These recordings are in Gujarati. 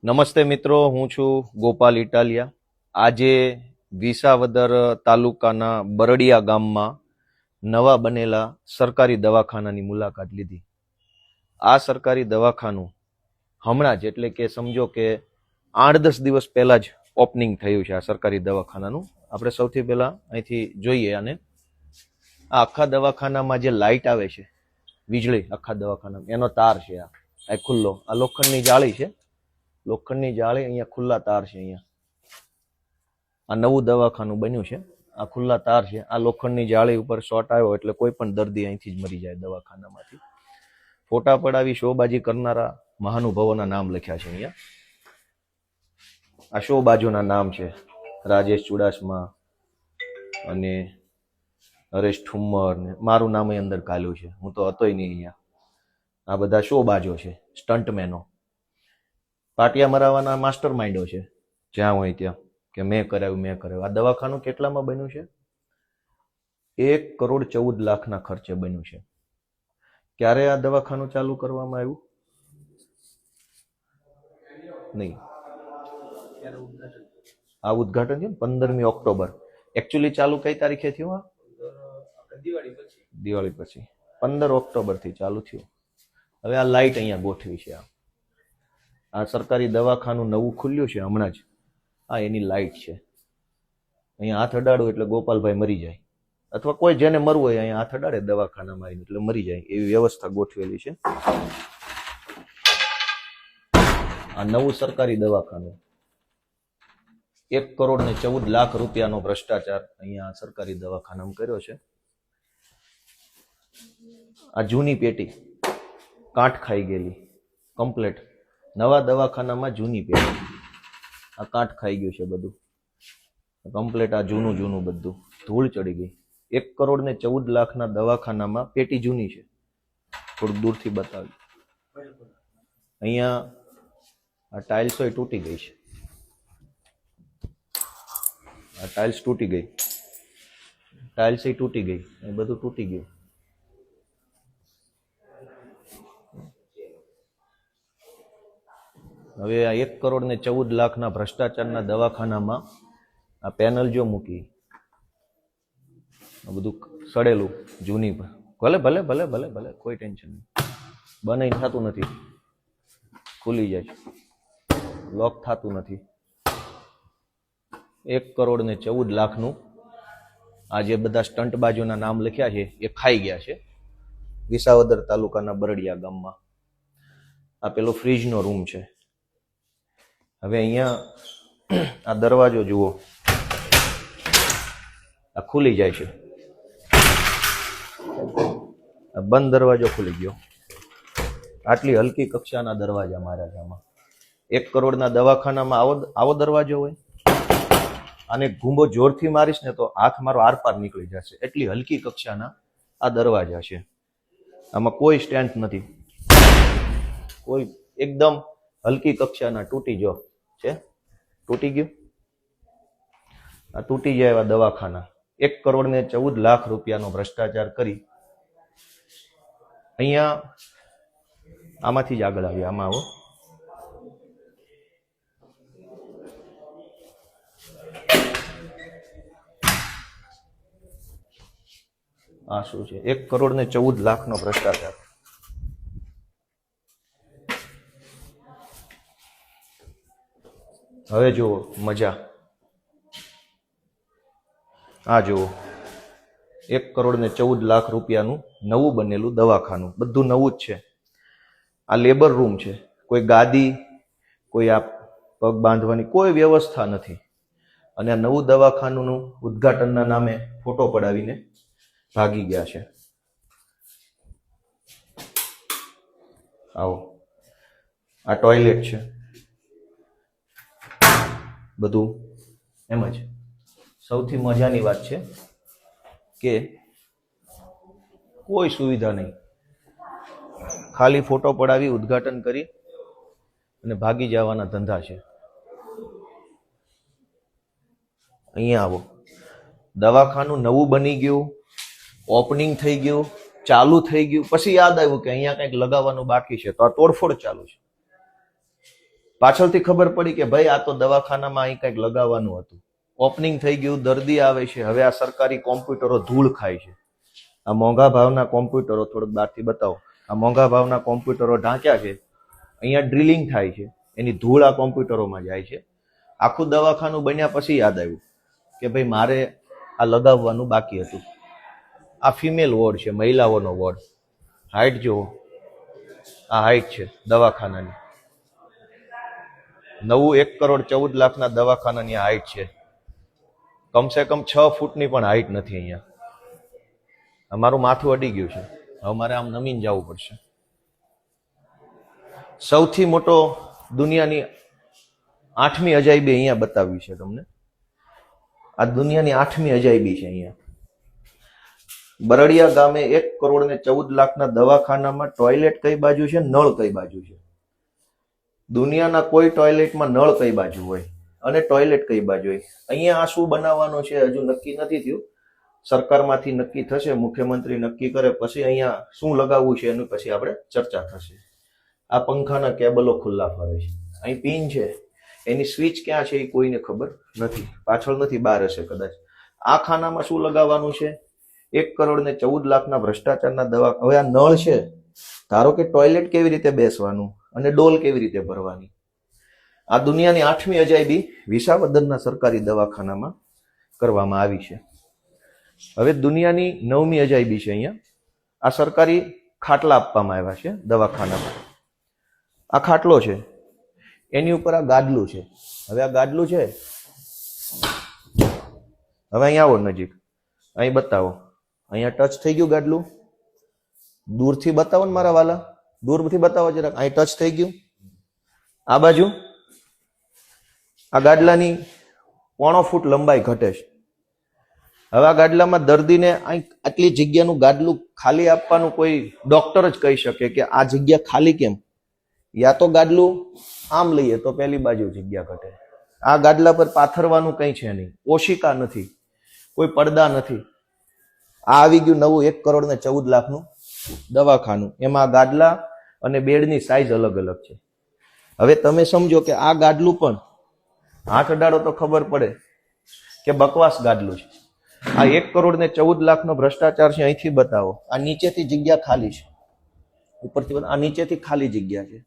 નમસ્તે મિત્રો, હું છું ગોપાલ ઇટાલિયા. આજે વિસાવદર તાલુકાના બરડિયા ગામમાં નવા બનેલા સરકારી દવાખાનાની મુલાકાત લીધી. આ સરકારી દવાખાનું હમણાં જ એટલે કે સમજો કે 8-10 દિવસ પહેલા જ ઓપનિંગ થયું છે. આ સરકારી દવાખાનાનું આપણે સૌથી પહેલા અહીંથી જોઈએ. અને આ આખા દવાખાનામાં જે લાઇટ આવે છે, વીજળી આખા દવાખાનામાં, એનો તાર છે. આ ખુલ્લો, આ લોખંડની જાળી છે. લોખંડની જાળી, અહીંયા ખુલ્લા તાર છે. અહીંયા આ નવું દવાખાનું બન્યું છે. આ ખુલ્લા તાર છે. આ લોખંડની જાળી ઉપર શોર્ટ આવ્યો એટલે કોઈ પણ દર્દી અહીંથી જ મરી જાય દવાખાનામાંથી. ફોટા પડાવી શોબાજી કરનારા મહાનુભાવોના નામ લખ્યા છે અહીંયા. આ શોબાજોના નામ છે: રાજેશ ચુડાસમા અને હરેશ ઠુમ્મર ને મારું નામ અંદર કાલ્યું છે. હું તો હતોય નહીં અહીંયા. આ બધા શોબાજો છે, સ્ટન્ટમેનો, પાટિયા મરાવાના માસ્ટર માઇન્ડો છે જ્યાં હોય ત્યાં, કે મેં કરાવ્યું. આ દવાખાનું કેટલામાં બન્યું છે? 1,14,00,000 ખર્ચે બન્યું છે. ક્યારે આ દવાખાનું ચાલુ કરવામાં આવ્યું? નહીં, આ ઉદ્ઘાટન છે 15મી ઓક્ટોબર. એકચ્યુઅલી ચાલુ કઈ તારીખે થયું? દિવાળી પછી 15 ઓક્ટોબર થી ચાલુ થયું. હવે આ લાઇટ અહીંયા ગોઠવી છે. આ સરકારી દવાખાનું નવું ખુલ્યું છે હમણાં જ. આ એની લાઇટ છે. અહીંયા હાથ અડાડો એટલે ગોપાલભાઈ મરી જાય, અથવા કોઈ જેને મરવું હોય અહીંયા હાથ અડાડે દવાખાનામાં આવીને એટલે મરી જાય, એવી વ્યવસ્થા ગોઠવેલી છે. આ નવું સરકારી દવાખાનું, 1,14,00,000 રૂપિયાનો ભ્રષ્ટાચાર અહીંયા સરકારી દવાખાનામાં કર્યો છે. આ જૂની પેટી કાંઠ ખાઈ ગયેલી કમ્પ્લેટ. નવા દવાખાનામાં જૂની પેટી, આ કાંઠ ખાઈ ગયું છે બધું કમ્પ્લેટ. આ જૂનું બધું ધૂળ ચડી ગઈ. 1,14,00,000 દવાખાનામાં પેટી જૂની છે. થોડુંક દૂરથી બતાવ્યું. અહીંયા આ ટાઇલ્સો તૂટી ગઈ છે. આ ટાઇલ્સ તૂટી ગઈ, ટાઇલ્સ તૂટી ગઈ, એ બધું તૂટી ગયું. હવે આ 1,14,00,000 ભ્રષ્ટાચારના દવાખાનામાં આ પેનલ જો મૂકી, આ બધું સડેલું જૂની, ભલે ભલે ભલે ભલે ભલે કોઈ ટેન્શન નહીં. બનાઈ થતું નથી, ખુલી જાય, લોક થતું નથી. 1,14,00,000 આ જે બધા સ્ટંટબાજોના નામ લખ્યા છે એ ખાઈ ગયા છે વિસાવદર તાલુકાના બરડિયા ગામમાં. આ પેલો ફ્રીજનો રૂમ છે. હવે અહીંયા આ દરવાજો જુઓ, આ ખુલી જાય છે. આ બંધ દરવાજો ખુલી ગયો. આટલી હલકી કક્ષાના દરવાજા માર્યા છે આમાં. 1 કરોડના દવાખાનામાં આવો દરવાજો હોય? આને ઘૂંબો જોરથી મારીશ ને તો હાથ મારો આરપાર નીકળી જશે. એટલી હલકી કક્ષાના આ દરવાજા છે. આમાં કોઈ સ્ટેન્ડ નથી, કોઈ, એકદમ હલકી કક્ષાના. તૂટી જો છે, તૂટી ગયું. આ તૂટી જાય એવા દવાખાના. 1,14,00,000 રૂપિયાનો ભ્રષ્ટાચાર કરી અહીંયા. આમાંથી જ આગળ આવ્યા. આમાં આવો. આ શું છે? 1,14,00,000 ભ્રષ્ટાચાર. હવે જુઓ મજા. આ જુઓ 1,14,00,000 રૂપિયાનું નવું બનેલું દવાખાનું. બધું નવું જ છે. આ લેબર રૂમ છે. કોઈ ગાદી, કોઈ આ પગ બાંધવાની કોઈ વ્યવસ્થા નથી. અને આ નવું દવાખાનું ઉદ્ઘાટનના નામે ફોટો પડાવીને ભાગી ગયા છે. આવો, આ ટોયલેટ છે. બધું એમ જ. સૌથી મજાની વાત છે કે કોઈ સુવિધા નહીં. ખાલી ફોટો પડાવી, ઉદ્ઘાટન કરી અને ભાગી જવાના ધંધા છે. અહીંયા આવો. દવાખાનું નવું બની ગયું, ઓપનિંગ થઈ ગયું, ચાલુ થઈ ગયું. પછી યાદ આવ્યું કે અહીંયા કંઈક લગાવવાનું બાકી છે, તો આ તોડફોડ ચાલુ છે. પાછળથી ખબર પડી કે ભાઈ આ તો દવાખાનામાં અહીં કંઈક લગાવવાનું હતું. ઓપનિંગ થઈ ગયું, દર્દી આવે છે. હવે આ સરકારી કોમ્પ્યુટરો ધૂળ ખાય છે. આ મોંઘા ભાવના કોમ્પ્યુટરો થોડુંક બહારથી બતાવો. આ મોંઘા ભાવના કોમ્પ્યુટરો ઢાંક્યા છે. અહીંયા ડ્રિલિંગ થાય છે, એની ધૂળ આ કોમ્પ્યુટરોમાં જાય છે. આખું દવાખાનું બન્યા પછી યાદ આવ્યું કે ભાઈ મારે આ લગાવવાનું બાકી હતું. આ ફિમેલ વોર્ડ છે, મહિલાઓનો વોર્ડ. હાઈટ જુઓ, આ હાઈટ છે દવાખાનાની. નવું 1,14,00,000 દવાખાનાની હાઈટ છે. કમસે કમ 6 ફૂટની પણ હાઈટ નથી અહીંયા. અમારું માથું અડી ગયું છે. હવે મારે આમ નમીને જવું પડશે. સૌથી મોટો દુનિયાની 8મી અજાયબી અહીંયા બતાવી છે તમને. આ દુનિયાની 8મી અજાયબી છે અહીંયા. બરડિયા ગામે 1,14,00,000 દવાખાનામાં ટોયલેટ કઈ બાજુ છે, નળ કઈ બાજુ છે? દુનિયાના કોઈ ટોયલેટમાં નળ કઈ બાજુ હોય અને ટોયલેટ કઈ બાજુ હોય? અહીંયા આ શું બનાવવાનું છે હજુ નક્કી નથી થયું. સરકારમાંથી નક્કી થશે, મુખ્યમંત્રી નક્કી કરે પછી અહીંયા શું લગાવવું છે એની પછી આપણે ચર્ચા થશે. આ પંખાના કેબલો ખુલ્લા ફરે છે. અહીં પિન છે, એની સ્વિચ ક્યાં છે એ કોઈને ખબર નથી. પાછળ નથી, બહાર હશે કદાચ. આ ખાનામાં શું લગાવવાનું છે? 1,14,00,000 ભ્રષ્ટાચારના દવા. હવે આ નળ છે, ધારો કે ટોયલેટ કેવી રીતે બેસવાનું અને ડોલ કેવી રીતે ભરવાની? આ દુનિયાની 8મી અજાયબી વિસાવદરના સરકારી દવાખાનામાં કરવામાં આવી છે. હવે દુનિયાની 9મી અજાયબી છે અહીંયા. આ સરકારી ખાટલા આપવામાં આવ્યા છે દવાખાનામાં. આ ખાટલો છે, એની ઉપર આ ગાદલું છે. હવે આ ગાદલું છે, હવે અહીંયા આવો નજીક, અહીં બતાવો. અહીંયા ટચ થઈ ગયું ગાદલું. દૂરથી બતાવો ને મારા વાલા, દૂરથી બતાવો જરાક. અહીં ટચ થઈ ગયું. આ બાજુ આ ગાદલાની 1.5 ફૂટ લંબાઈ ઘટે છે. હવે આ ગાદલામાં દર્દીને આટલી જગ્યાનું ગાદલું ખાલી આપવાનું કોઈ ડોક્ટર જ કહી શકે કે આ જગ્યા ખાલી કેમ? યા તો ગાદલું આમ લઈએ તો પહેલી બાજુ જગ્યા ઘટે. આ ગાદલા પર પાથરવાનું કંઈ છે નહીં, ઓશિકા નથી, કોઈ પડદા નથી. આ આવી ગયું નવું 1,14,00,000 દવાખાનું. એમાં ગાદલા અને બેડની સાઈઝ અલગ અલગ છે. હવે તમે સમજો કે આ ગાદલું પણ હાથ અડાડો તો ખબર પડે કે બકવાસ ગાદલું છે. આ 1,14,00,000 ભ્રષ્ટાચાર છે. અહીંથી બતાવો. આ નીચેથી જગ્યા ખાલી છે, ઉપરથી આ નીચેથી ખાલી જગ્યા છે.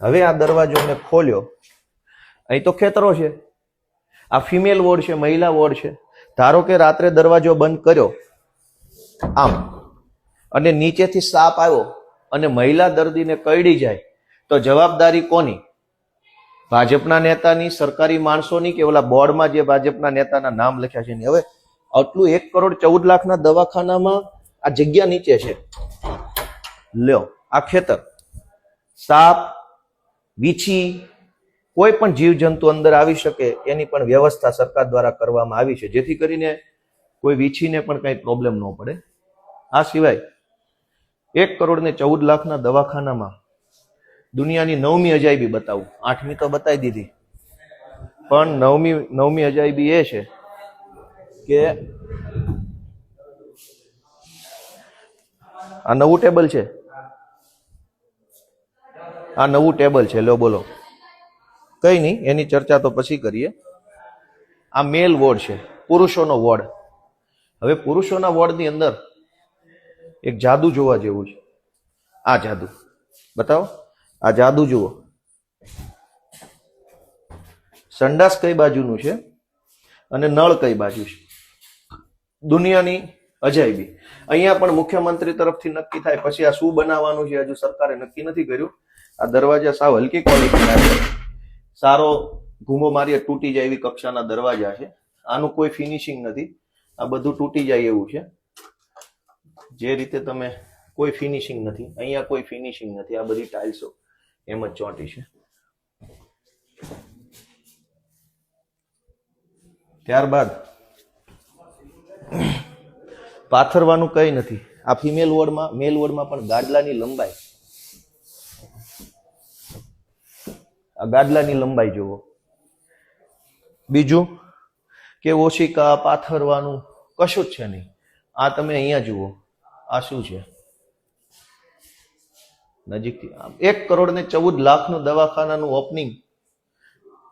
હવે આ દરવાજો મેં ખોલ્યો, અહીં તો ખેતરો છે. આ ફિમેલ વોર્ડ છે, મહિલા વોર્ડ છે. ધારો કે રાત્રે દરવાજો બંધ કર્યો આમ અને નીચેથી સાપ આવ્યો અને મહિલા દર્દીને કરડી જાય તો જવાબદારી કોની? ભાજપના નેતાની, સરકારી માણસોની, કે ઓલા બોર્ડમાં જે ભાજપના નેતાના નામ લખ્યા છે? હવે આટલું 1,14,00,000 દવાખાનામાં આ જગ્યા નીચે છે. લ્યો, આ ખેતર. સાપ, વીછી, કોઈ પણ જીવજંતુ અંદર આવી શકે એની પણ વ્યવસ્થા સરકાર દ્વારા કરવામાં આવી છે, જેથી કરીને કોઈ વીછીને પણ કઈ પ્રોબ્લેમ ન પડે. આ સિવાય 1,14,00,000 દવાખાનામાં દુનિયાની 9મી અજાયબી બતાવું. 8મી તો બતાવી દીધી, પણ 9મી અજાયબી એ છે કે આ નવું ટેબલ છે. આ નવું ટેબલ છે. લો બોલો. કઈ નહીં, એની ચર્ચા તો પછી કરીએ. આ મેલ વોર્ડ છે, પુરુષોનો વોર્ડ. હવે પુરુષોના વોર્ડની અંદર એક જાદુ જોવા જેવું છે. આ જાદુ બતાવો. આ જાદુ જુઓ. સંડાસ કઈ બાજુનું છે અને નળ કઈ બાજુ છે? દુનિયાની અજાયબી. અહીંયા પણ મુખ્યમંત્રી તરફથી નક્કી થાય પછી આ શું બનાવવાનું છે હજુ સરકારે નક્કી નથી કર્યું. આ દરવાજા સાવ હલકી ક્વોલિટીના છે, સારો ઘૂમો મારીએ તૂટી જાય એવી કક્ષાના દરવાજા છે. આનું કોઈ ફિનિશિંગ નથી. આ બધું તૂટી જાય એવું છે. જે રીતે તમે, કોઈ ફિનિશિંગ નથી અહીંયા, કોઈ ફિનિશિંગ નથી. આ બધી ટાઇલ્સો એમ જ ચોંટી છે. ત્યારબાદ પાથરવાનું કઈ નથી. આ ફિમેલ વોર્ડમાં, મેલ વોર્ડમાં પણ ગાદલાની લંબાઈ, આ ગાદલાની લંબાઈ જુઓ. બીજું કે ઓશિકા, પાથરવાનું કશું જ છે નહીં. આ તમે અહીંયા જુઓ. આ શું છે? નજીકથી 1,14,00,000 દવાખાનાનું ઓપનિંગ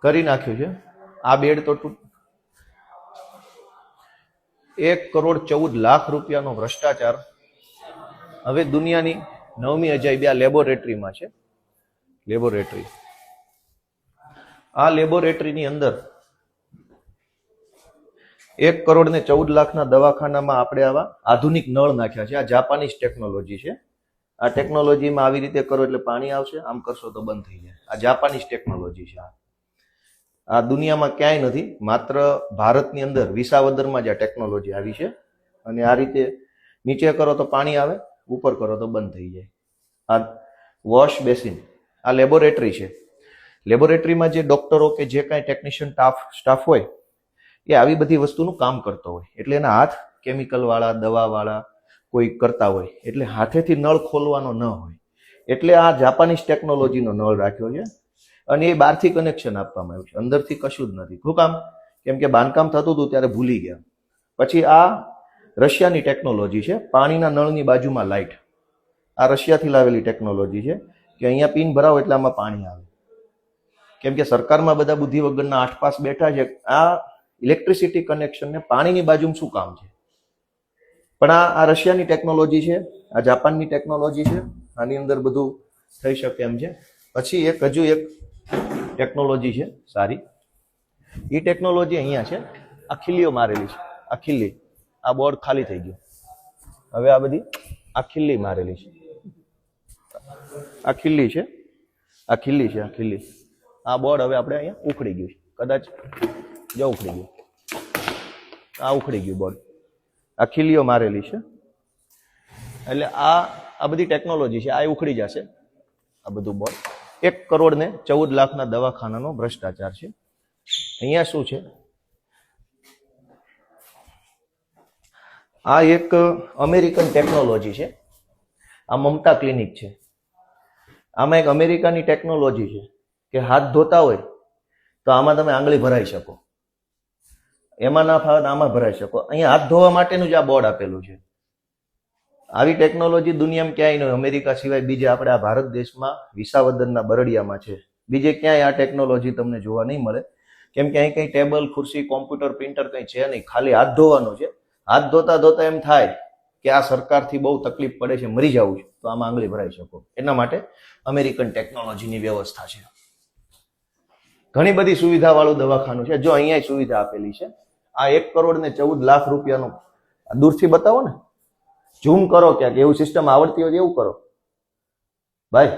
કરી નાખ્યું છે. આ બેડ તો 1,14,00,000 રૂપિયાનો ભ્રષ્ટાચાર હવે દુનિયાની 9મી અજાયબી આ લેબોરેટરીમાં છે. લેબોરેટરી, આ લેબોરેટરીની અંદર 1,14,00,000 દવાખાનામાં આપણે આવા આધુનિક નળ નાખ્યા છે. આ જાપાનીઝ ટેકનોલોજી છે. આ ટેકનોલોજીમાં આવી રીતે કરો એટલે પાણી આવશે, આમ કરશો તો બંધ થઈ જાય. આ જાપાનીઝ ટેકનોલોજી છે. આ દુનિયામાં ક્યાંય નથી, માત્ર ભારતની અંદર વિસાવદરમાં જ આ ટેકનોલોજી આવી છે. અને આ રીતે નીચે કરો તો પાણી આવે, ઉપર કરો તો બંધ થઈ જાય. આ વોશ બેસિન, આ લેબોરેટરી છે. લેબોરેટરીમાં જે ડોક્ટરો કે જે કાંઈ ટેકનિશિયન સ્ટાફ હોય એ આવી બધી વસ્તુનું કામ કરતો હોય, એટલે એના હાથ કેમિકલ વાળા, દવા વાળા કોઈ કરતા હોય, એટલે હાથેથી નળ ખોલવાનો ન હોય. એટલે આ જાપાનીઝ ટેકનોલોજીનો નળ રાખ્યો છે. અને એ બહારથી કનેક્શન આપવામાં આવ્યું છે, અંદરથી કશું જ નથી. શું કામ? કેમ કે બાંધકામ થતું હતું ત્યારે ભૂલી ગયા. પછી આ રશિયાની ટેકનોલોજી છે, પાણીના નળની બાજુમાં લાઇટ. આ રશિયાથી લાવેલી ટેકનોલોજી છે કે અહીંયા પિન ભરાવો એટલે આમાં પાણી આવે. કેમ કે સરકારમાં બધા બુદ્ધિ વગરના 8 પાસ બેઠા છે. આ ઇલેક્ટ્રિસિટી કનેક્શનને પાણીની બાજુમાં શું કામ છે? પણ આ રશિયાની ટેકનોલોજી છે, આ જાપાનની ટેકનોલોજી છે. આની અંદર બધું થઈ શકે એમ છે. પછી હજુ એક ટેકનોલોજી છે સારી. એ ટેકનોલોજી અહીંયા છે, આ ખીલીઓ મારેલી છે. આ ખીલી, આ બોર્ડ ખાલી થઈ ગયું. હવે આ બધી આ ખીલી મારેલી છે. આ ખીલી છે, આ ખીલી છે, આ ખીલી. આ બોર્ડ હવે આપણે અહીંયા ઉખડી ગયું છે. કદાચ જો ઉખડી ગયું, આ ઉખડી ગયું બોર્ડ. આ ખીલીઓ મારેલી છે. એટલે આ બધી ટેકનોલોજી છે, આ ઉખડી જશે. આ બધું બોર્ડ 1,14,00,000 દવાખાનાનો ભ્રષ્ટાચાર છે. અહીંયા શું છે? આ એક અમેરિકન ટેકનોલોજી છે. આ મમતા ક્લિનિક છે. આમાં એક અમેરિકાની ટેકનોલોજી છે કે હાથ ધોતા હોય તો આમાં તમે આંગળી ભરાઈ શકો, એમાં ના ફાવે આમાં ભરાઈ શકો. અહીંયા હાથ ધોવા માટેનું જ આ બોર્ડ આપેલું છે. આવી ટેકનોલોજી દુનિયામાં ક્યાંય નહીં, અમેરિકા સિવાય બીજે આપણે આ ભારત દેશમાં વિસાવદરના બરડિયામાં છે. બીજે ક્યાંય આ ટેકનોલોજી તમને જોવા નહીં મળે. કેમ કે અહીં કંઈ ટેબલ, ખુરશી, કોમ્પ્યુટર, પ્રિન્ટર કંઈ છે નહીં, ખાલી હાથ ધોવાનું છે. હાથ ધોતા ધોતા એમ થાય કે આ સરકારથી બહુ તકલીફ પડે છે, મરી જવું છે, તો આમાં આંગળી ભરાઈ શકો. એના માટે અમેરિકન ટેકનોલોજીની વ્યવસ્થા છે. ઘણી બધી સુવિધા વાળું દવાખાનું છે. જો અહીંયા સુવિધા આપેલી છે. આ 1,14,00,000 રૂપિયાનું દૂરથી બતાવો ને, ઝૂમ કરો ક્યાંક, એવું સિસ્ટમ આવડતી હોય એવું કરો ભાઈ.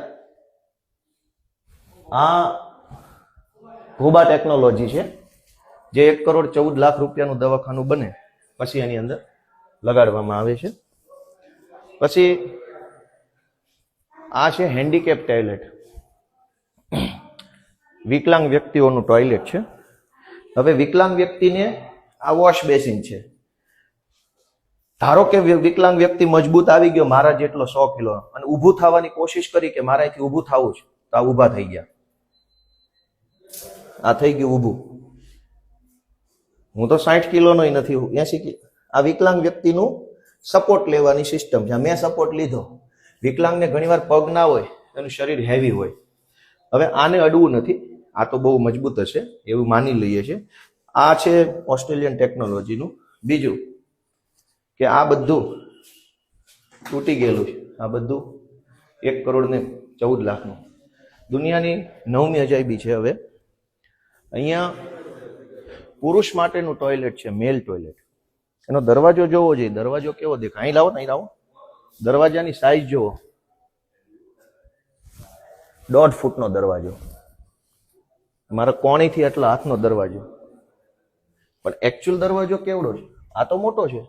આ ઘોબા ટેકનોલોજી છે, જે 1,14,00,000 રૂપિયાનું દવાખાનું બને પછી એની અંદર લગાડવામાં આવે છે. પછી આ છે હેન્ડીકેપ ટોયલેટ, વિકલાંગ વ્યક્તિઓનું ટોયલેટ છે. હવે વિકલાંગ વ્યક્તિને આ વોશ બેસિન છે. ધારો કે વિકલાંગ વ્યક્તિ મજબૂત આવી ગયો, મારા જેટલો 100 કિલો, અને ઊભું થવાની કોશિશ કરી કે મારાથી ઊભું થવું છે, તો આ ઊભા થઈ ગયા. આ થઈ ગયું ઊભું. હું તો 60 કિલોનો નથી, 80 કિલો. આ વિકલાંગ વ્યક્તિનું સપોર્ટ લેવાની સિસ્ટમ છે. મેં સપોર્ટ લીધો. વિકલાંગને ઘણીવાર પગ ના હોય, એનું શરીર હેવી હોય. હવે આને અડવું નથી, આ તો બહુ મજબૂત હશે એવું માની લઈએ છે. આ છે ઓસ્ટ્રેલિયન ટેકનોલોજીનું. બીજું કે આ બધું તૂટી ગયેલું છે. આ બધું 1,14,00,000 દુનિયાની 9મી અજાયબી છે. હવે અહીંયા પુરુષ માટેનું ટોયલેટ છે, મેલ ટોયલેટ. એનો દરવાજો જોવો જોઈએ. દરવાજો કેવો દેખાય? અહીં લાવો, અહીં લાવો. દરવાજાની સાઈઝ જોવો, 1.5 ફૂટનો દરવાજો. મારા કોણીથી એટલા હાથનો દરવાજો. પણ એકચ્યુઅલ દરવાજો કેવડો છે? આ તો મોટો છે.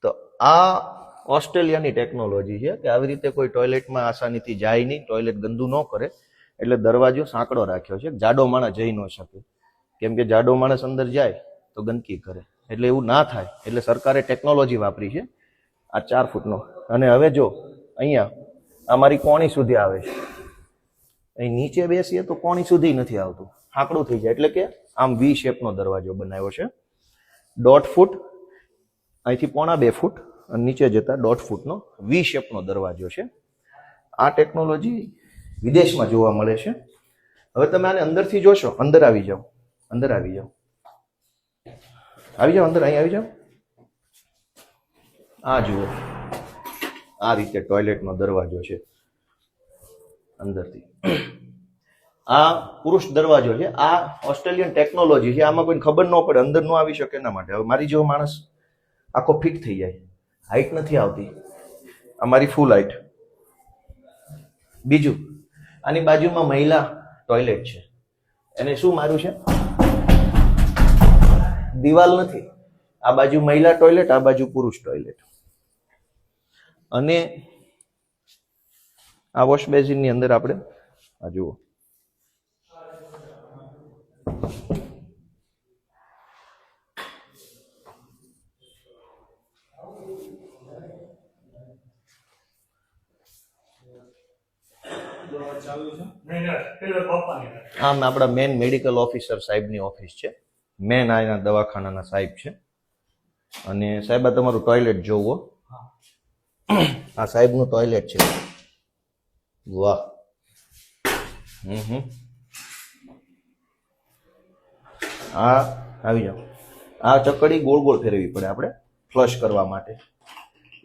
તો આ ઓસ્ટ્રેલિયાની ટેકનોલોજી છે કે આવી રીતે કોઈ ટોયલેટમાં આસાનીથી જાય નહીં, ટોયલેટ ગંદુ ન કરે, એટલે દરવાજો સાંકડો રાખ્યો છે. જાડો માણસ જઈ ન શકે, કેમ કે જાડો માણસ અંદર જાય તો ગંદકી કરે. એટલે એવું ના થાય, એટલે સરકારે ટેકનોલોજી વાપરી છે આ 4 ફૂટનો. અને હવે જો અહીંયા અમારી કોણી સુધી આવે છે, અહીં નીચે બેસીએ તો કોણી સુધી નથી આવતું, સાંકડું થઈ જાય. એટલે કે આમ વી શેપનો દરવાજો બનાવ્યો છે. 1.5 ફૂટ, અહીંથી 1.25 ફૂટ, અને નીચે જતા 1.5 ફૂટનો વી શેપનો દરવાજો છે. આ ટેકનોલોજી વિદેશમાં જોવા મળે છે. હવે તમે આને અંદરથી જોશો, અંદર આવી જાઓ, અંદર આવી જાઓ, આવી જાઓ અંદર, અહીં આવી જાઓ. આ જુઓ, આ રીતે ટોયલેટનો દરવાજો છે અંદરથી. આ પુરુષ દરવાજો છે. આ ઓસ્ટ્રેલિયન ટેકનોલોજી છે. આમાં કોઈને ખબર ન પડે, અંદર ન આવી શકે એના માટે. હવે મારી જેવો માણસ આખો ફિટ થઈ જાય, હાઈટ નથી આવતી. આ મારી ફૂલ હાઈટ. બીજું, આની બાજુમાં મહિલા ટોયલેટ છે. એને શું માર્યું છે? દિવાલ નથી. આ બાજુ મહિલા ટોયલેટ, આ બાજુ પુરુષ ટોયલેટ. અને આ વોશ બેસિનની અંદર આપણે આ જુઓ, આમ આપણા મેન મેડિકલ ઓફિસર સાહેબની ઓફિસ છે. મેન આના દવાખાનાના સાહેબ છે. અને સાહેબ આ તમારું ટોયલેટ જોવો. આ સાહેબનું ટોયલેટ છે. વાહ. આ આવી જાઓ. આ ચકડી ગોળ ગોળ ફેરવવી પડે આપણે ફ્લશ કરવા માટે.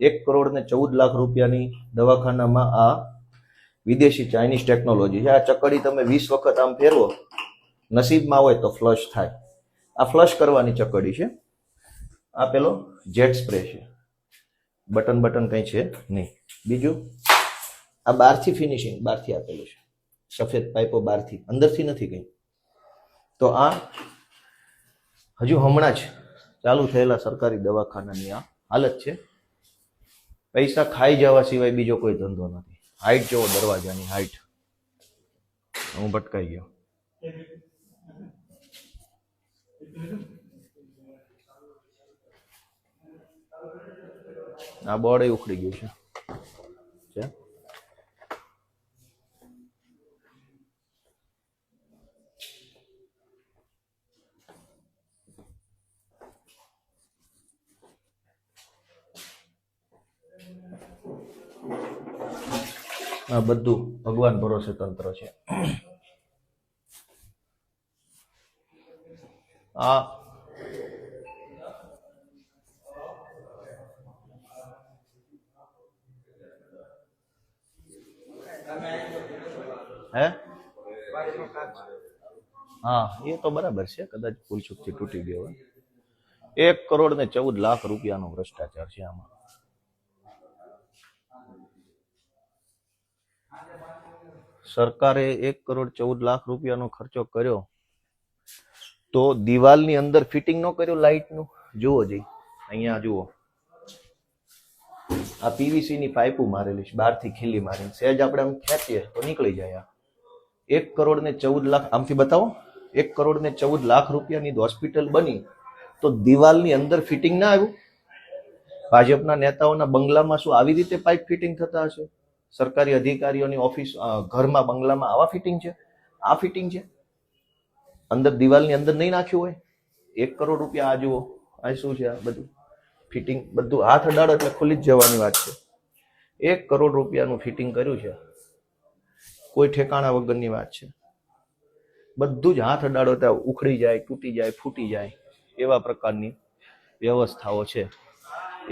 1,14,00,000 રૂપિયાની દવાખાનામાં આ વિદેશી ચાઇનીઝ ટેકનોલોજી છે. આ ચકડી તમે 20 વખત આમ ફેરવો, નસીબમાં હોય તો ફ્લશ થાય. આ ફ્લશ કરવાની ચકડી છે. આ પેલો જેટ સ્પ્રે છે. બટન કંઈ છે નહીં. બીજું, આ બહારથી ફિનિશિંગ, બહારથી આપેલું છે. સફેદ પાઇપો બહારથી, અંદરથી નથી કંઈ. તો આ હજુ હમણાં જ ચાલુ થયેલા સરકારી દવાખાનાની આ હાલત છે. પૈસા ખાઈ જવા સિવાય બીજો કોઈ ધંધો નથી. હાઈટ જોવો દરવાજાની હાઈટ. હું ભટકાઈ ગયો. આ બોર્ડ ઉખડી ગયું છે. આ બધું ભગવાન ભરોસે તંત્ર છે. આ હે, હા એ તો બરાબર છે. કદાચ ભૂલચૂકથી તૂટી ગયો હોય. 1,14,00,000 રૂપિયાનો ભ્રષ્ટાચાર છે આમાં. સરકારે 1,14,00,000 રૂપિયાનો ખર્ચો કર્યો તો દિવાલની અંદર ફિટિંગ ન કર્યું લાઇટનું. જુઓ જી, અહીંયા જુઓ, આ પીવીસી ની પાઇપો મારેલી છે, બહારથી ખીલી મારીને. સહેજ આપણે આમ ખેંચીએ તો નીકળી જાય. 1,14,00,000 આમથી બતાવો. 1,14,00,000 રૂપિયાની હોસ્પિટલ બની તો દિવાલની અંદર ફિટિંગ ના આવ્યું. ભાજપના નેતાઓના બંગલામાં શું આવી રીતે પાઇપ ફિટિંગ થતા હશે? સરકારી અધિકારીઓની ઓફિસ, ઘરમાં, બંગલામાં આવા ફિટિંગ છે? આ ફિટિંગ છે અંદર દિવાલની અંદર નહીં નાખ્યું હોય. 1 કરોડ રૂપિયા. આ જુઓ, આ શું છે? આ બધું ફિટિંગ, બધું હાથ અડાડો એટલે ખુલી જ જવાની વાત છે. 1 કરોડ રૂપિયાનું ફિટિંગ કર્યું છે. કોઈ ઠેકાણા વગરની વાત છે. બધું જ હાથ અડાડો ત્યાં ઉખડી જાય, તૂટી જાય, ફૂટી જાય એવા પ્રકારની વ્યવસ્થાઓ છે.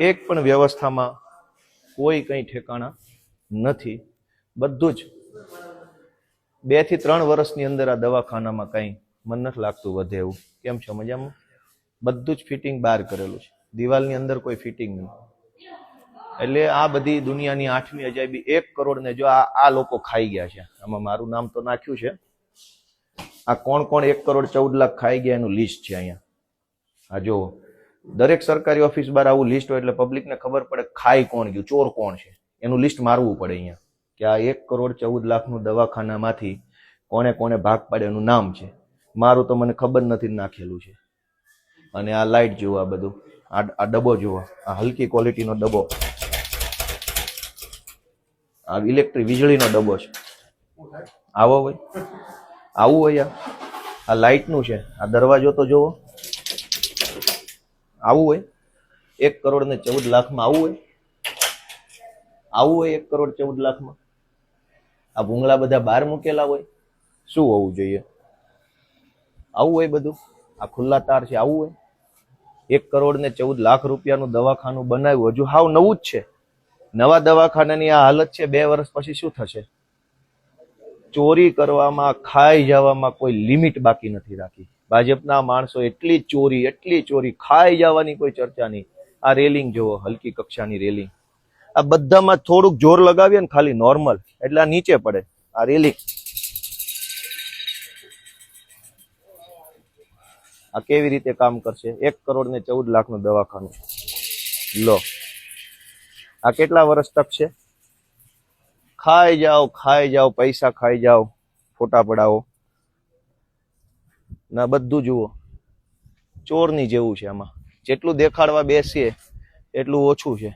એક પણ વ્યવસ્થામાં કોઈ કંઈ ઠેકાણા નથી. બધું જ 2 થી 3 વર્ષની અંદર આ દવાખાનામાં કંઈ મન નથી લાગતું વધે એવું. કેમ છે? મજામાં? બધું જ ફિટિંગ બહાર કરેલું છે. દિવાલની અંદર કોઈ ફિટિંગ નહીં. એટલે આ બધી દુનિયાની 8મી અજાયબી. 1 કરોડ ને જો આ લોકો ખાઈ ગયા છે. આમાં મારું નામ તો નાખ્યું છે. આ કોણ 1,14,00,000 ખાઈ ગયા એનું લિસ્ટ છે અહીંયા. આ જો દરેક સરકારી ઓફિસ બાર આવું લિસ્ટ હોય એટલે પબ્લિકને ખબર પડે ખાઈ કોણ ગયું, ચોર કોણ છે. એનું લિસ્ટ મારવું પડે અહીંયા કે આ 1,14,00,000નું દવાખાનામાંથી કોને કોને ભાગ પાડે એનું નામ છે. મારું તો મને ખબર નથી નાખેલું છે. અને આ લાઇટ જુઓ, આ બધું, આ ડબ્બો જુઓ, આ હલકી ક્વોલિટીનો ડબ્બો, આ ઇલેક્ટ્રિક વીજળીનો ડબ્બો છે. આવો હોય, આવું હોય. આ લાઇટનું છે. આ દરવાજો તો જુઓ, આવું હોય. 1,14,14,00,000 આવું હોય. આવું હોય 1,14,14,00,000. આ ભૂંગળા બધા બહાર મૂકેલા હોય. શું હોવું જોઈએ? આવું હોય બધું? આ ખુલ્લા તાર છે આવું હોય? 1,14,14,00,000 રૂપિયાનું દવાખાનું બનાવ્યું, હજુ હાવ નવું જ છે. નવા દવાખાનાની આ હાલત છે, 2 વર્ષ પછી શું થશે? ચોરી કરવામાં, ખાઈ જવામાં કોઈ લિમિટ બાકી નથી રાખી. ભાજપના માણસો એટલી ચોરી, ખાઈ જવાની કોઈ ચર્ચા નહીં. આ રેલિંગ જુઓ, હલકી કક્ષાની રેલિંગ. આ બધામાં થોડુંક જોર લગાવીએ ને ખાલી નોર્મલ, એટલે આ નીચે પડે. આ રેલિંગ આ કેવી રીતે કામ કરશે? 1,14,14,00,000 દવાખાનું લો, આ કેટલા વર્ષ તક છે? ખાઈ જાઓ, પૈસા ખાઈ જાઓ, ફોટા પડાવો ના, બધું જુઓ ચોરની જેવું છે. આમાં જેટલું દેખાડવા બેસીએ એટલું ઓછું છે.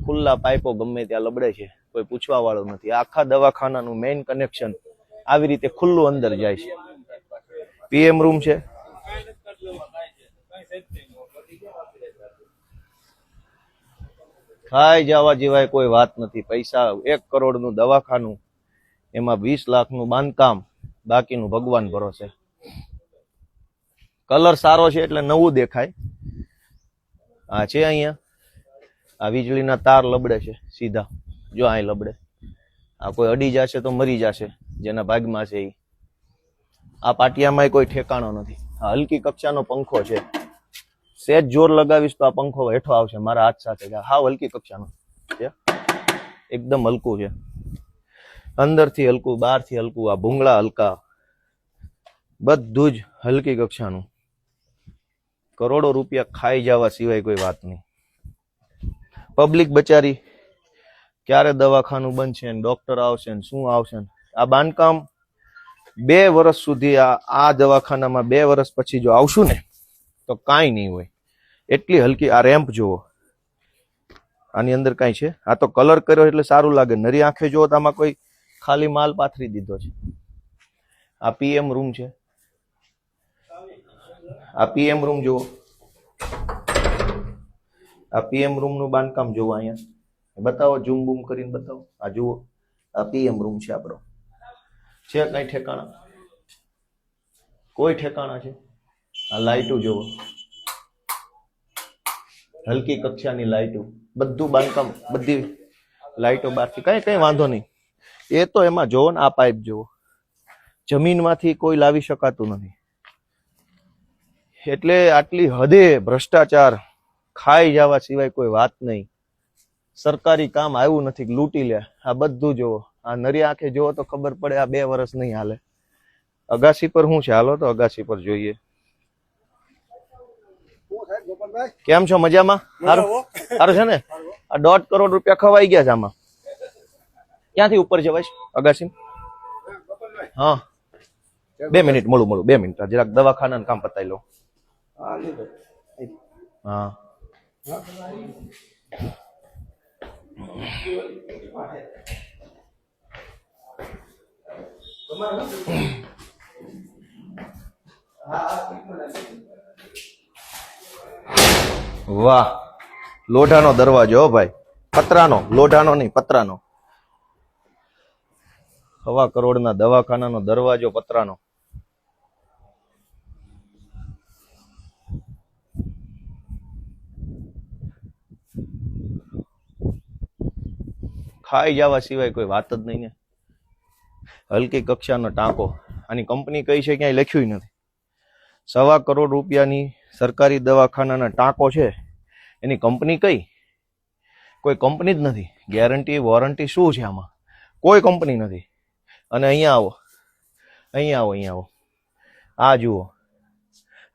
ખુલ્લા પાઇપો ગમે ત્યાં લબડે છે, કોઈ પૂછવા વાળું નથી. આખા દવાખાનાનું મેઇન કનેક્શન આવી રીતે ખુલ્લું અંદર જાય છે. પીએમ રૂમ છે, ખાઈ જવા જેવાય કોઈ વાત નથી. પૈસા 1 કરોડનું દવાખાનું, એમાં 20 લાખનું બાંધકામ, બાકીનું ભગવાન ભરોસે. કલર સારો છે એટલે નવું દેખાય. આ છે અહીંયા, આ વીજળીના તાર લબડે છે સીધા, જો અહીં લબડે. આ કોઈ અડી જશે તો મરી જશે, જેના ભાગમાં છે એ. આ પાટિયામાં કોઈ ઠેકાણો નથી. આ હલકી કક્ષાનો પંખો છે, સેજ જોર લગાવીશ તો આ પંખો હેઠો આવશે મારા હાથ સાથે. હાવ હલકી કક્ષાનો છે, એકદમ હલકું છે, અંદરથી હલકું, બહારથી હલકું. આ ભૂંગળા હલકા, બધું જ હલકી કક્ષાનું. કરોડો રૂપિયા ખાઈ જવા સિવાય કોઈ વાત નહીં. પબ્લિક બચારી ક્યારે દવાખાનું બનશે ને ડોક્ટર આવશે ને શું આવશે ને. આ બાંધકામ 2 વર્ષ સુધી, આ દવાખાનામાં 2 વર્ષ પછી જો આવશું ને તો કાંઈ નહીં હોય. એટલી હલકી. આ રેમ્પ જુઓ, આની અંદર કાંઈ છે? આ તો કલર કર્યો એટલે સારું લાગે. નરી આંખે જુઓ તો આમાં કોઈ ખાલી માલ પાથરી દીધો છે. આ પીએમ રૂમ છે, આ પીએમ રૂમ જુઓ, આ પીએમ રૂમ નું બાંધકામ જુઓ. અહીંયા બતાવો, ઝૂમ બૂમ કરીને બતાવો. આ જુઓ, આ પીએમ રૂમ છે આપણો. છે કઈ ઠેકાણા? કોઈ ઠેકાણા છે? આ લાઈટો જુઓ, હલકી કક્ષાની લાઈટો, બધું બાંધકામ, બધી લાઈટો બહારથી. કઈ વાંધો નહીં. એ તો એમાં જોવો ને, આ પાઇપ જુઓ, જમીનમાંથી કોઈ લાવી શકાતું નથી. એટલે આટલી હદે ભ્રષ્ટાચાર, ખાઈ જવા સિવાય કોઈ વાત નહીં. સરકારી કામ આવ્યું નથી, લૂંટી લે. આ બધું જુઓ, આ નરી આંખે જુઓ તો ખબર પડે આ 2 વર્ષ નહીં હાલે. અગાસી પર શું છે? હાલો તો અગાસી પર જોઈએ. કેમ છો? મજામાં? સારું છે ને? આ 1.5 કરોડ રૂપિયા ખવાઈ ગયા છે આમાં. ક્યાંથી ઉપર જવાય છે અગાસી? હા, 2 મિનિટ મળું 2 મિનિટ, જરાક દવાખાનાનું કામ પતાવી લો. હા, વાહ, લોઢાનો દરવાજો ભાઈ, પતરાનો, લોઢાનો નહીં, પતરાનો. 1.25 કરોડના દવાખાનાનો દરવાજો પતરાનો. ખાઈ જવા સિવાય કોઈ વાત જ નહીં ને. હલકી કક્ષાનો ટાંકો. આની કંપની કઈ છે ક્યાંય લખ્યું નથી. 1.25 કરોડ રૂપિયાની સરકારી દવાખાનાના ટાંકો છે, એની કંપની કઈ? કોઈ કંપની જ નથી. ગેરંટી વોરંટી શું છે આમાં? કોઈ કંપની નથી. અને અહીંયા આવો, અહીંયા આવો, આ જુઓ,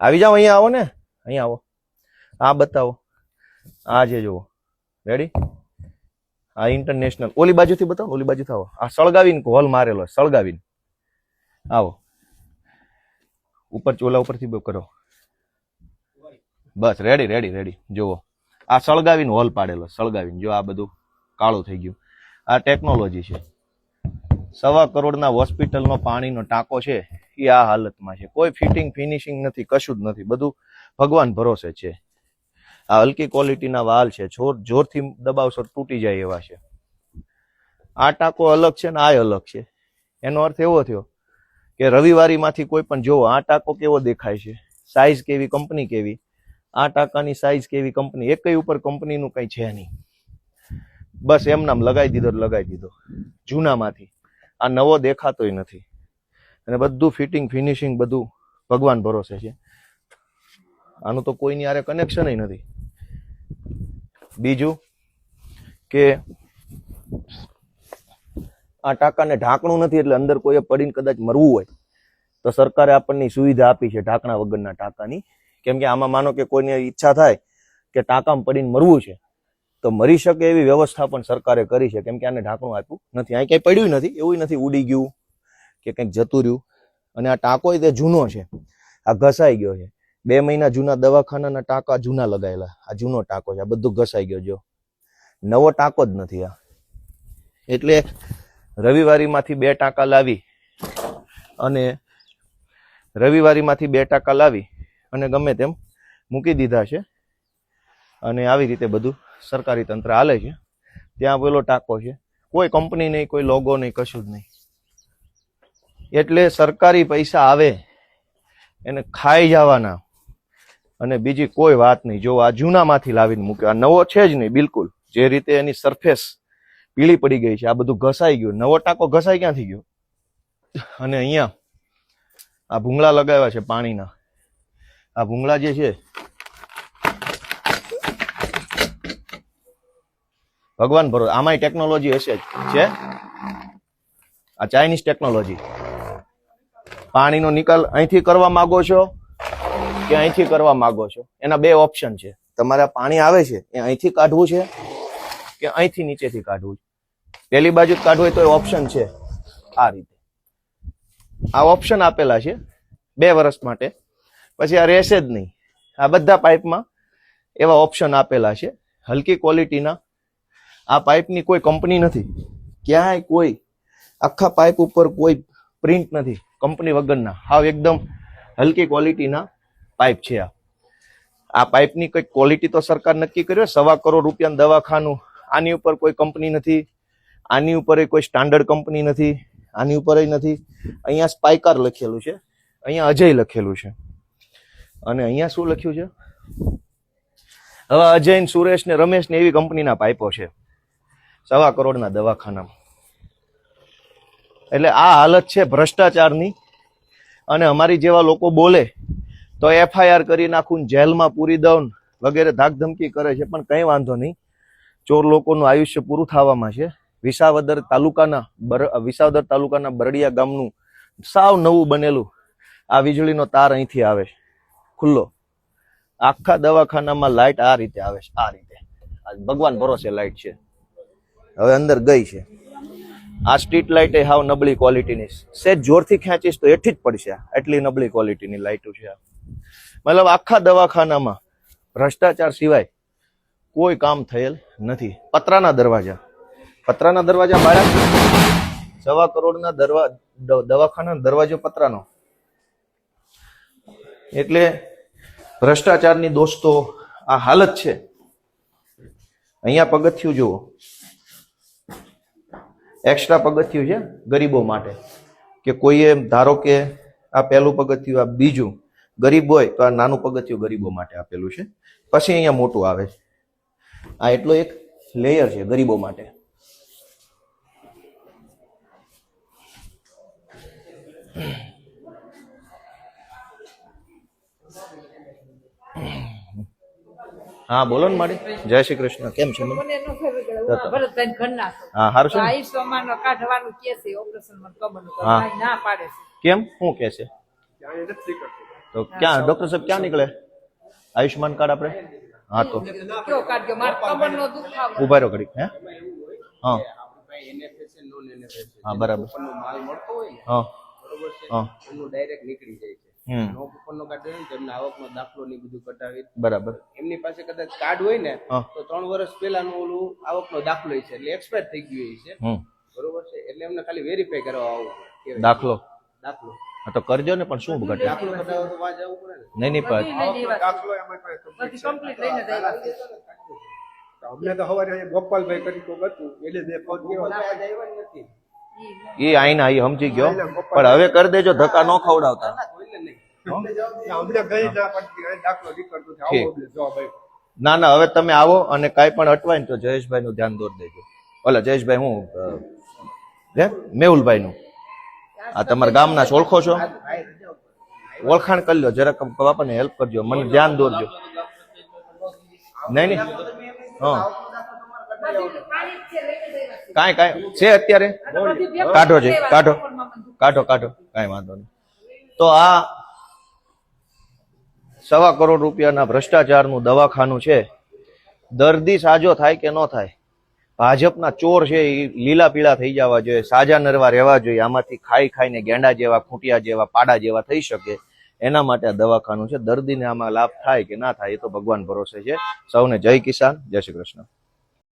આવી જાઓ, અહીંયા આવો ને, અહીંયા આવો, આ બતાવો, આ જે જુઓ, રેડી? આ ઇન્ટરનેશનલ. ઓલી બાજુથી બતાવો, ઓલી બાજુથી આવો. આ સળગાવીને હોલ મારેલો, સળગાવીને આવો. ઉપર ચોલા ઉપરથી કરો, બસ. રેડી જુઓ, આ સળગાવીને હોલ પાડેલો, સળગાવીને. જો આ બધું કાળું થઈ ગયું. આ ટેકનોલોજી છે. 1.25 કરોડના હોસ્પિટલનો પાણીનો ટાંકો છે, એ આ હાલતમાં છે. કોઈ ફિટિંગ ફિનિશિંગ નથી, કશું જ નથી. બધું ભગવાન ભરોસે છે. આ હલકી ક્વોલિટીના વાલ છે, જોરથી દબાવશો તૂટી જાય એવા છે. આ ટાંકો અલગ છે ને આ અલગ છે. એનો અર્થ એવો થયો કે રવિવારીમાંથી કોઈ પણ જોવો આ ટાંકો કેવો દેખાય છે, સાઈઝ કેવી, કંપની કેવી, આ ટાંકાની સાઈઝ કેવી, કંપની, એકય ઉપર કંપનીનું કંઈ છે નહીં. બસ એમનામ લગાવી દીધો જૂનામાંથી. આ નવો દેખાતોય નથી અને બધું ફિટિંગ ફિનિશિંગ બધું ભગવાન ભરોસે છે. આનું તો કોઈની આરે કનેક્શન નથી. બીજું કે આ ટાંકાને ઢાંકણું નથી, એટલે અંદર કોઈએ પડીને કદાચ મરવું હોય તો સરકારે આપણને સુવિધા આપી છે ઢાંકણા વગરના ટાંકાની. કેમ કે આમાં માનો કે કોઈને ઈચ્છા થાય કે ટાંકામાં પડીને મરવું છે તો મરી શકે એવી વ્યવસ્થા પણ સરકારે કરી છે. કેમ કે આને ઢાંકણું આપ્યું નથી, અહીં ક્યાંય પડ્યું નથી, એવું નથી ઉડી ગયું કે કંઈક જતું રહ્યું. અને આ ટાંકો તે જૂનો છે, આ ઘસાઈ ગયો છે. 2 મહિના જૂના દવાખાનાના ટાંકા જૂના લગાયેલા, આ જૂનો ટાંકો છે, આ બધું ઘસાઈ ગયો. જો નવો ટાંકો જ નથી આ. એટલે રવિવારીમાંથી 2 ટાંકા લાવી અને ગમે તેમ મૂકી દીધા છે. અને આવી રીતે બધું સરકારી તંત્ર હાલે છે. ત્યાં પેલો ટાંકો છે, કોઈ કંપની નહીં, કોઈ લોગો નહીં, કશું જ નહીં. એટલે સરકારી પૈસા આવે એને ખાઈ જવાના અને બીજી કોઈ વાત નહીં. જો આ જૂનામાંથી લાવીને મૂક્યો, આ નવો છે જ નહીં બિલકુલ. જે રીતે એની સરફેસ પીળી પડી ગઈ છે, આ બધું ઘસાઈ ગયું. નવો ટાંકો ઘસાઈ ક્યાંથી ગયો? અને અહીંયા આ ભૂંગળા લગાવ્યા છે પાણીના. આ ભૂંગળા જે છે ભગવાન ભરો, આમાંય ટેકનોલોજી હશે જ છે. આ ચાઇનીઝ ટેકનોલોજી. પાણીનો નિકાલ અહીંથી કરવા માંગો છો કે અહીંથી કરવા માંગો છો, એના 2 ઓપ્શન છે. તમારે પાણી આવે છે એ અહીંથી કાઢવું છે કે અહીંથી નીચેથી કાઢવું છે. પેલી બાજુ જ કાઢવું હોય તો ઓપ્શન છે આ રીતે. આ ઓપ્શન આપેલા છે 2 વર્ષ માટે, પછી આ રહેશે જ નહીં. આ બધા પાઇપમાં એવા ઓપ્શન આપેલા છે. હલકી ક્વોલિટીના આ પાઇપની કોઈ કંપની નથી, ક્યાંય કોઈ આખા પાઇપ ઉપર કોઈ પ્રિન્ટ નથી, કંપની વગરના. હાવ એકદમ હલકી ક્વોલિટીના પાઇપ છે. આ પાઇપની કંઈક ક્વોલિટી તો સરકાર નક્કી કર્યો. 1.25 કરોડ રૂપિયાનું દવાખાનું, આની ઉપર કોઈ કંપની નથી, આની ઉપર કોઈ સ્ટાન્ડર્ડ કંપની નથી, આની ઉપર નથી. અહીંયા સ્પાઇકાર લખેલું છે, અહીંયા અજય લખેલું છે, અને અહીંયા શું લખ્યું છે? હવે અજય ને સુરેશ ને રમેશ ને એવી કંપનીના પાઇપો છે 1.25 કરોડના દવાખાનામાં. એટલે આ હાલત છે ભ્રષ્ટાચારની. અને અમારી જેવા લોકો બોલે તો FIR કરી નાખું, જેલમાં પૂરી દઉં વગેરે ધાકધમકી કરે છે, પણ કંઈ વાંધો નહીં. ચોર લોકોનું આયુષ્ય પૂરું થવામાં છે. વિસાવદર તાલુકાના બરડિયા ગામનું સાવ નવું બનેલું આ વીજળીનો તાર અહીંથી આવે છે ખુલ્લો. આખા દવાખાનામાં લાઇટ આ રીતે આવે છે, આ રીતે. ભગવાન ભરોસે લાઇટ છે, હવે અંદર ગઈ છે. આ સ્ટ્રીટ લાઇટ એ હાવ નબળી ક્વોલિટીની, સેજ જોરથી ખેંચીશ તો એઠી જ પડશે. એટલી નબળી ક્વોલિટીની લાઇટો છે. મતલબ આખા દવાખાનામાં ભ્રષ્ટાચાર સિવાય કોઈ કામ થયેલ નથી. પતરાના દરવાજા બાળક 1.25 કરોડના દવાખાના દરવાજો પતરાનો. એટલે ભ્રષ્ટાચારની દોસ્તો આ હાલત છે. અહીંયા પગથિયું જુઓ, એક્સ્ટ્રા પગથિયું છે ગરીબો માટે, કે કોઈએ ધારો કે આ પહેલું પગથિયું, આ બીજું. ગરીબ હોય તો આ નાનું પગથિયું ગરીબો માટે આપેલું છે. પછી અહીંયા મોટું આવે છે. આ એટલો એક લેયર છે ગરીબો માટે. હા બોલો ને માડી. જય શ્રી કૃષ્ણ. કેમ છે? હા હારું છે. કેમ શું કે છે? તો ક્યાં ડોક્ટર સાહેબ ક્યાં નીકળે? આયુષ્માન કાર્ડ આપણે? હા તો ઉભા રહ્યો ઘડી. હે હા હા બરાબર. હા હા ડાયરેક્ટ નીકળી જાય છે. નો કૂપનનો કાર્ડ હોય ને તેમને આવકનો દાખલો ને બધું કઢાવી બરાબર. એમની પાસે કદાચ કાર્ડ હોય ને તો 3 વર્ષ પહેલાનું ઓલું આવકનો દાખલો છે, એટલે એક્સપાયર થઈ ગયું છે. બરોબર છે, એટલે એમને ખાલી વેરીફાઈ કરવા આવું પડે. દાખલો તો કરજો ને, પણ શું ઘટે? દાખલો કઢાવો તો વાંચ આવવું પડે ને. નહીં દાખલો એમાં કમ્પ્લીટ લઈને અમને તો સવારે ગોપાલભાઈ કરી તો હતું એટલે બે પગ આવ્યા નથી. એ આઈના એ સમજી ગયો, પણ હવે કરી દેજો, ધક્કા ન ખવડાવતા. ના ના, હવે તમે આવો અને કાંઈ પણ અટવાય ને તો જયેશભાઈ નું ધ્યાન દોરી દેજો. ઓલા જયેશભાઈ હું મેહુલભાઈ નું, આ તમારા ગામના છો, ઓળખો છો? ઓળખાણ કરી લો જરાક, બાપાને હેલ્પ કરજો, મને ધ્યાન દોરજો. નહીં નહીં, હા કાંઈ છે અત્યારે, કાઢો છે, કાઢો કાઢો કાઢો, કાંઈ વાંધો નહીં. તો આ 1.25 કરોડ રૂપિયાના ભ્રષ્ટાચારનું દવાખાનું છે. દર્દી સાજો થાય કે ન થાય, ભાજપના ચોર છે એ લીલા પીળા થઈ જવા જોઈએ, સાજા નરવા રહેવા જોઈએ. આમાંથી ખાઈ ખાઈને ગેંડા જેવા, ખૂંટિયા જેવા, પાડા જેવા થઈ શકે, એના માટે આ દવાખાનું છે. દર્દીને આમાં લાભ થાય કે ના થાય એ તો ભગવાન ભરોસે છે. સૌને જય કિસાન, જય શ્રી કૃષ્ણ.